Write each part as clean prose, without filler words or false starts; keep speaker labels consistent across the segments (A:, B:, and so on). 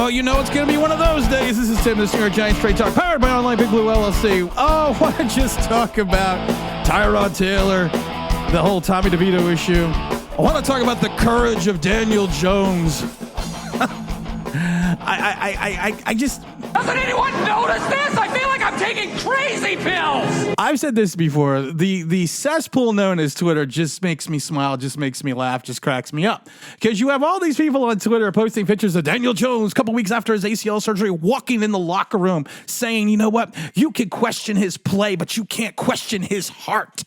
A: Oh, you know it's going to be one of those days. This is Tim, this New York Giants Trade Talk, powered by Online Big Blue LLC. Oh, I want to just talk about Tyrod Taylor, the whole Tommy DeVito issue. I want to talk about the courage of Daniel Jones. I just...
B: Doesn't anyone notice this? I feel like I'm taking crazy pills.
A: I've said this before. The cesspool known as Twitter just makes me smile, just makes me laugh, just cracks me up. Because you have all these people on Twitter posting pictures of Daniel Jones a couple weeks after his ACL surgery, walking in the locker room saying, you know what? You can question his play, but you can't question his heart.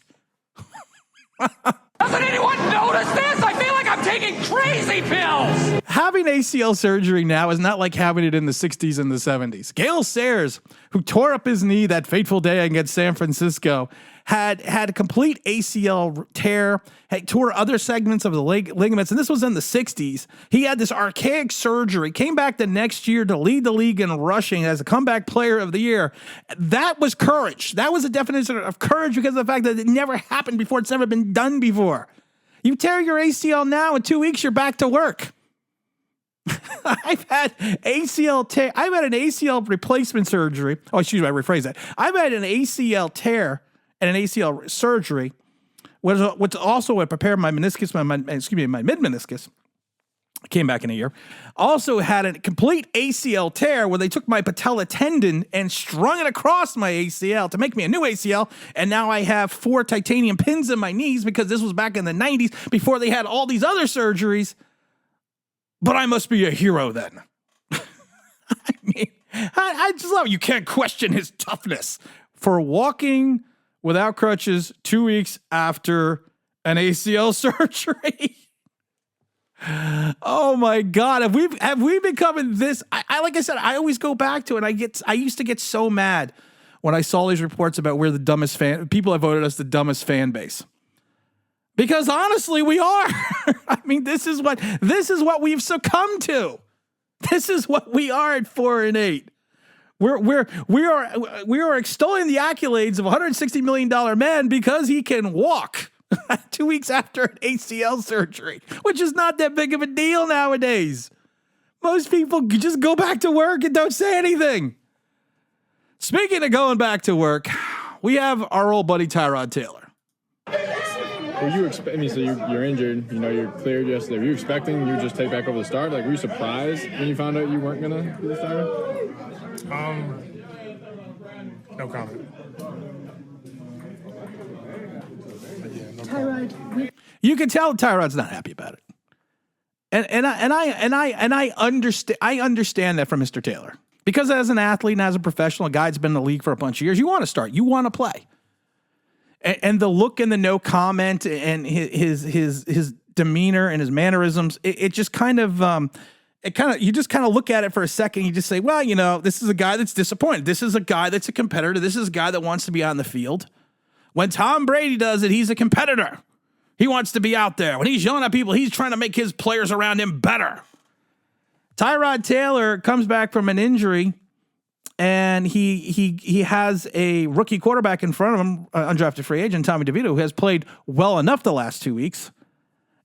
B: Doesn't anyone notice this? I feel like I'm taking crazy pills.
A: Having ACL surgery now is not like having it in the 60s and the 70s. Gale Sayers, who tore up his knee that fateful day against San Francisco, had a complete ACL tear, had tore other segments of the ligaments, and this was in the 60s. He had this archaic surgery, came back the next year to lead the league in rushing as a comeback player of the year. That was courage. That was a definition of courage because of the fact that it never happened before. It's never been done before. You tear your ACL now, in 2 weeks, you're back to work. I've had an ACL replacement surgery. Oh, excuse me, I rephrase that. I've had an ACL tear and an ACL surgery, which also prepared my meniscus, my mid meniscus. Came back in a year. Also had a complete ACL tear where they took my patella tendon and strung it across my ACL to make me a new ACL. And now I have 4 titanium pins in my knees because this was back in the 90s before they had all these other surgeries. But I must be a hero then. I mean, I just love it. You can't question his toughness for walking without crutches 2 weeks after an ACL surgery. Oh my God. Have we become this? I like I said, I always go back to it. I used to get so mad when I saw these reports about we're the dumbest people have voted us the dumbest fan base. Because honestly, we are. I mean, this is what we've succumbed to. This is what we are at 4-8. We are extolling the accolades of a $160 million man because he can walk 2 weeks after an ACL surgery, which is not that big of a deal nowadays. Most people just go back to work and don't say anything. Speaking of going back to work, we have our old buddy Tyrod Taylor.
C: Were you so you're injured, you're cleared yesterday. Were you expecting you would just take back over the start? Like, were you surprised when you found out you weren't going to be the starter?
D: No comment.
E: Tyrod,
A: you can tell Tyrod's not happy about it. And I understand that from Mr. Taylor. Because as an athlete and as a professional, a guy that's been in the league for a bunch of years, you want to start. You want to play. And the look and the no comment and his demeanor and his mannerisms, it just kind of you just kind of look at it for a second. You just say, well, this is a guy that's disappointed. This is a guy that's a competitor. This is a guy that wants to be on the field. When Tom Brady does it, he's a competitor. He wants to be out there. When he's yelling at people, he's trying to make his players around him better. Tyrod Taylor comes back from an injury. And he has a rookie quarterback in front of him, undrafted free agent Tommy DeVito, who has played well enough the last 2 weeks,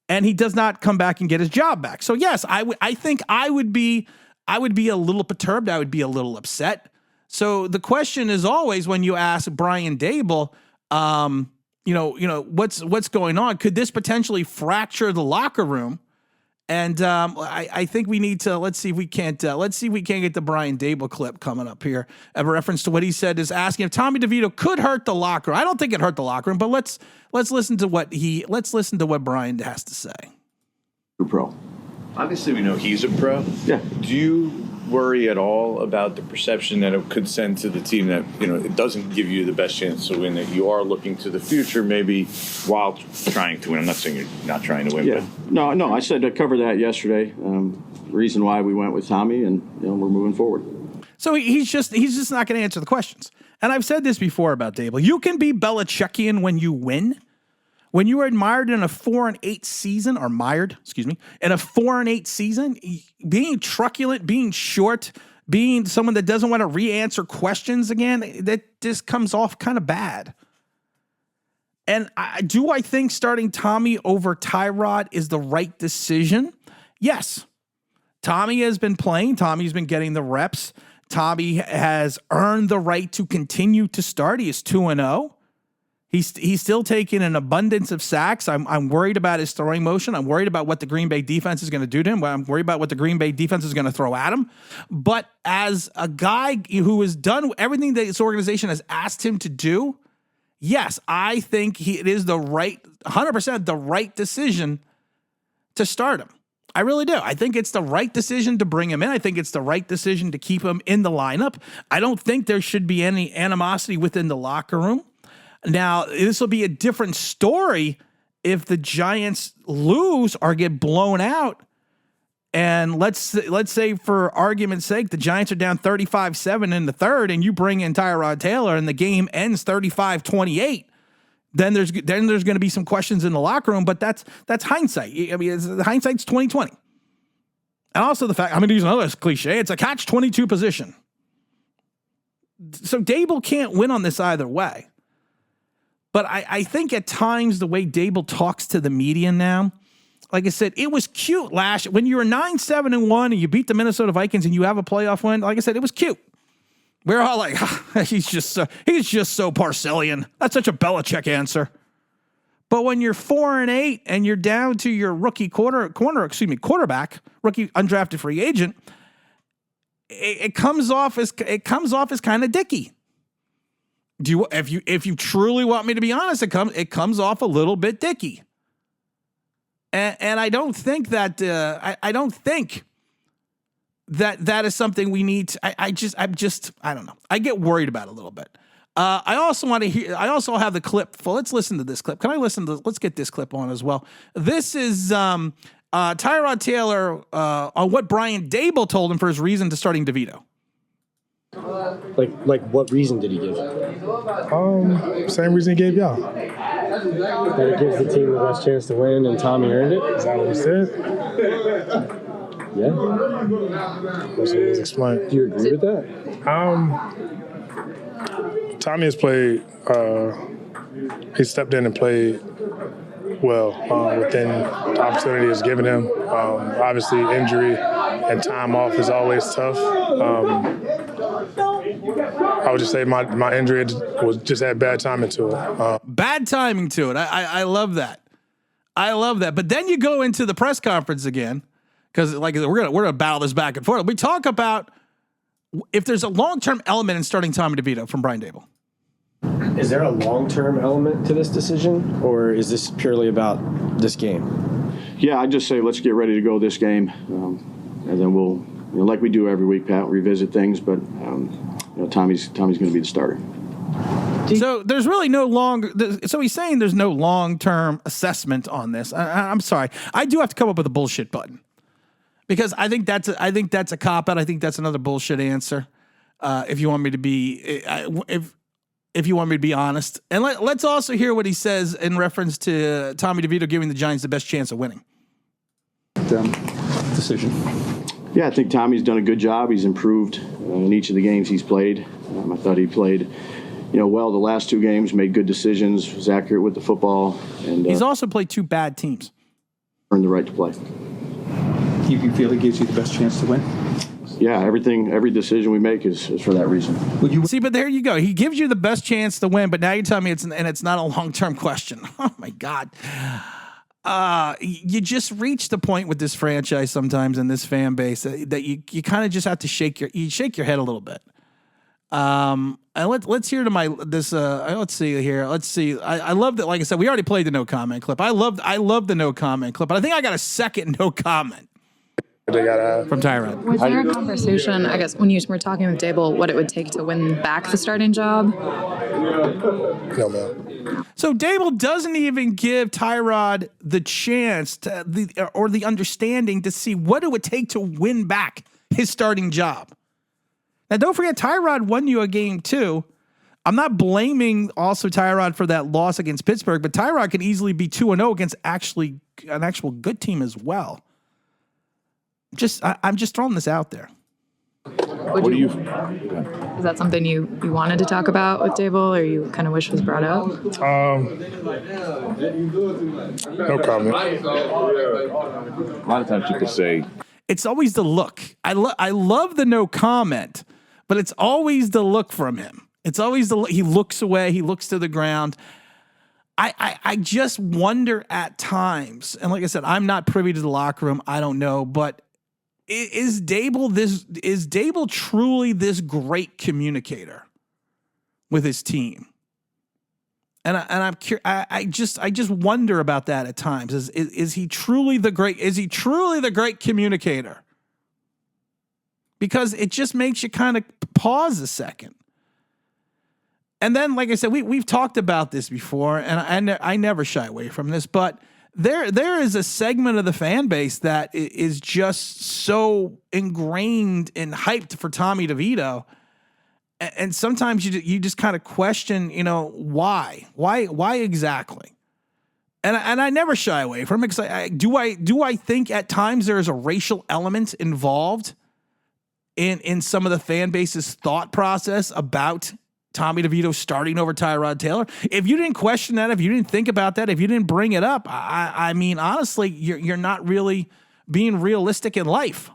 A: and he does not come back and get his job back. So yes, I think I would be a little perturbed. I would be a little upset. So the question is always when you ask Brian Daboll, what's going on? Could this potentially fracture the locker room? And I think we need to let's see if we can't get the Brian Daboll clip coming up here. A reference to what he said is asking if Tommy DeVito could hurt the locker room. I don't think it hurt the locker room, but let's listen to what Brian has to say.
F: Pro.
G: Obviously, we know he's a pro.
F: Yeah.
G: Do you worry at all about the perception that it could send to the team that it doesn't give you the best chance to win? That you are looking to the future, maybe while trying to win. I'm not saying you're not trying to win.
F: Yeah.
G: But.
F: No. I said I covered that yesterday. Reason why we went with Tommy, and we're moving forward.
A: So he's just not going to answer the questions. And I've said this before about Daboll. You can be Belichickian when you win. When you are admired in a 4-8 season, or mired, in a 4-8 season, being truculent, being short, being someone that doesn't want to re-answer questions again, that just comes off kind of bad. And do I think starting Tommy over Tyrod is the right decision? Yes. Tommy has been playing. Tommy's been getting the reps. Tommy has earned the right to continue to start. He is 2-0. He's still taking an abundance of sacks. I'm worried about his throwing motion. I'm worried about what the Green Bay defense is going to do to him. I'm worried about what the Green Bay defense is going to throw at him. But as a guy who has done everything that this organization has asked him to do, yes, I think it is the right, 100% the right decision to start him. I really do. I think it's the right decision to bring him in. I think it's the right decision to keep him in the lineup. I don't think there should be any animosity within the locker room. Now, this will be a different story if the Giants lose or get blown out. And let's say, for argument's sake, the Giants are down 35-7 in the third, and you bring in Tyrod Taylor, and the game ends 35-28. Then there's going to be some questions in the locker room, but that's hindsight. I mean, hindsight's 20/20. And also the fact, I'm going to use another cliche, it's a catch-22 position. So Daboll can't win on this either way. But I think at times the way Daboll talks to the media now, like I said, it was cute last when you were 9-7-1 and you beat the Minnesota Vikings and you have a playoff win. Like I said, it was cute. We're all like, he's just so Parcellian. That's such a Belichick answer. But when you're 4-8 and you're down to your rookie quarterback, rookie undrafted free agent, it comes off as kind of dicky. If you truly want me to be honest, it comes off a little bit dicky. And I don't think that I don't think that is something we need to, I don't know. I get worried about it a little bit. I also have the clip. Well, let's listen to this clip. Let's get this clip on as well. This is Tyrod Taylor on what Brian Daboll told him for his reason to starting DeVito.
E: Like what reason did he give?
D: Same reason he gave y'all.
E: That it gives the team the best chance to win, and Tommy earned it?
D: Is that what he said?
E: Yeah.
D: Explain.
E: Do you agree with that?
D: Tommy has played, he stepped in and played well within the opportunity it's given him. Obviously, injury and time off is always tough. I would just say my injury was just had bad timing to it.
A: Bad timing to it. I love that. I love that. But then you go into the press conference again, because like we're gonna battle this back and forth. We talk about if there's a long-term element in starting Tommy DeVito from Brian Daboll.
E: Is there a long-term element to this decision, or is this purely about this game?
F: Yeah, I just say let's get ready to go this game, and then we'll, like we do every week, Pat, revisit things. But Tommy's going to be the starter.
A: So there's really so he's saying there's no long-term assessment on this. I'm sorry, I do have to come up with a bullshit button, because I think that's a cop-out. I think that's another bullshit answer. If you want me to be if you want me to be honest. And let's also hear what he says in reference to Tommy DeVito giving the Giants the best chance of winning.
H: Decision.
F: Yeah, I think Tommy's done a good job. He's improved in each of the games he's played. I thought he played, well the last two games, made good decisions, was accurate with the football, and
A: he's also played two bad teams.
F: Earned the right to play.
H: You feel it gives you the best chance to win?
F: Yeah, every decision we make is for that reason.
A: See, but there you go. He gives you the best chance to win, but now you're telling me it's not a long-term question. Oh my God. You just reach the point with this franchise sometimes and this fan base that you kind of just have to shake your head a little bit. And let's hear let's see here. Let's see. I love that. Like I said, we already played the no comment clip. I love the no comment clip, but I think I got a second no comment from Tyrod.
I: Was there a conversation, I guess, when you were talking with Daboll, what it would take to win back the starting job?
D: No, man.
A: So Daboll doesn't even give Tyrod the chance or the understanding to see what it would take to win back his starting job. Now, don't forget, Tyrod won you a game too. I'm not blaming also Tyrod for that loss against Pittsburgh, but Tyrod can easily be 2-0 against an actual good team as well. I'm just throwing this out there.
I: Is that something you wanted to talk about with Daboll, or you kind of wish was brought up?
D: No comment.
G: A lot of times people say,
A: it's always the look. I love the no comment, but it's always the look from him. It's always the look. He looks away. He looks to the ground. I just wonder at times, and like I said, I'm not privy to the locker room. I don't know, but is Daboll truly this great communicator with his team? And I'm curious. I just wonder about that at times. Is he truly the great? Is he truly the great communicator? Because it just makes you kind of pause a second. And then, like I said, we've talked about this before, and I never shy away from this, but there is a segment of the fan base that is just so ingrained and hyped for Tommy DeVito. And sometimes you just kind of question, why exactly? And I never shy away from it, because do I think at times there is a racial element involved in some of the fan base's thought process about Tommy DeVito starting over Tyrod Taylor? If you didn't question that, if you didn't think about that, if you didn't bring it up, I mean, honestly, you're not really being realistic in life.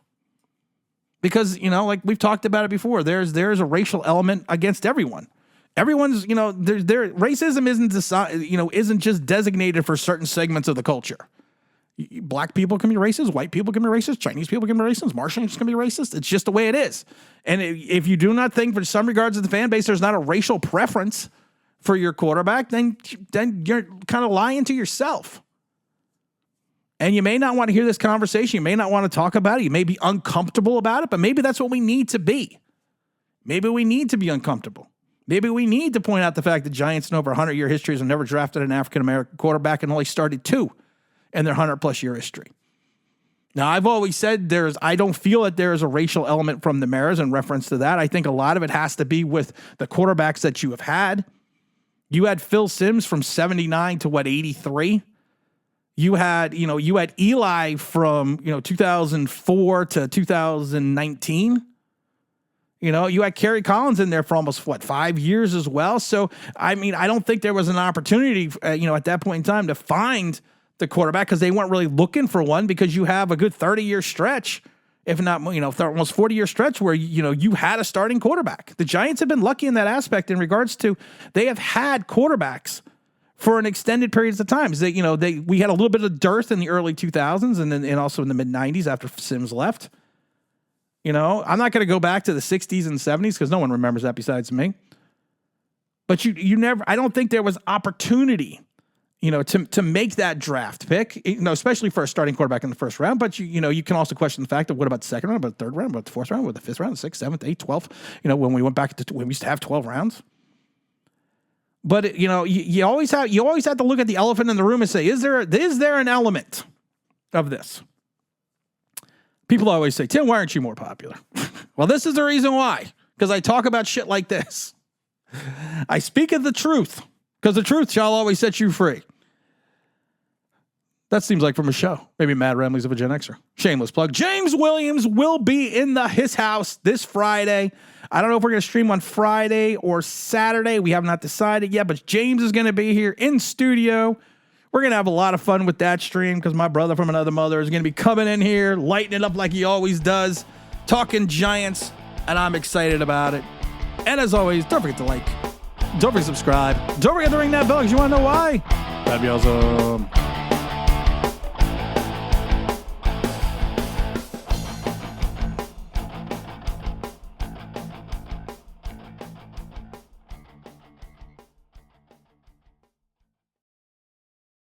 A: Because, like we've talked about it before, there's a racial element against everyone. Everyone's, racism isn't just designated for certain segments of the culture. Black people can be racist, white people can be racist, Chinese people can be racist, Martians can be racist. It's just the way it is. And if you do not think, for some regards of the fan base, there's not a racial preference for your quarterback, then you're kind of lying to yourself. And you may not want to hear this conversation. You may not want to talk about it. You may be uncomfortable about it, but maybe that's what we need to be. Maybe we need to be uncomfortable. Maybe we need to point out the fact that Giants in over 100-year histories have never drafted an African-American quarterback and only started 2 in their 100-plus year history. Now, I've always said I don't feel that there is a racial element from the Maras in reference to that. I think a lot of it has to be with the quarterbacks that you have had. You had Phil Simms from 79 to 83. You had Eli from, 2004 to 2019. You had Kerry Collins in there for almost 5 years as well. So, I mean, I don't think there was an opportunity, at that point in time to find the quarterback, because they weren't really looking for one, because you have a good 30-year stretch, if not, almost 40-year stretch where, you had a starting quarterback. The Giants have been lucky in that aspect in regards to they have had quarterbacks for an extended periods of time. We had a little bit of dearth in the early 2000s and also in the mid-90s after Sims left. I'm not going to go back to the 60s and 70s because no one remembers that besides me. But you never, I don't think there was opportunity, to make that draft pick, especially for a starting quarterback in the first round. But you can also question the fact of what about the second round, about the third round, about the fourth round, about the fifth round, the sixth, seventh, eighth, 12th, when we went back to, when we used to have 12 rounds. But you always have to look at the elephant in the room and say, is there an element of this? People always say, Tim, why aren't you more popular? Well, this is the reason why. Because I talk about shit like this. I speak of the truth, because the truth shall always set you free. That seems like from a show. Maybe Mad Ramblings of a Gen Xer. Shameless plug. James Williams will be in his house this Friday. I don't know if we're going to stream on Friday or Saturday. We have not decided yet, but James is going to be here in studio. We're going to have a lot of fun with that stream because my brother from another mother is going to be coming in here, lighting it up like he always does, talking Giants, and I'm excited about it. And as always, don't forget to like, don't forget to subscribe, don't forget to ring that bell because you want to know why. That'd be awesome.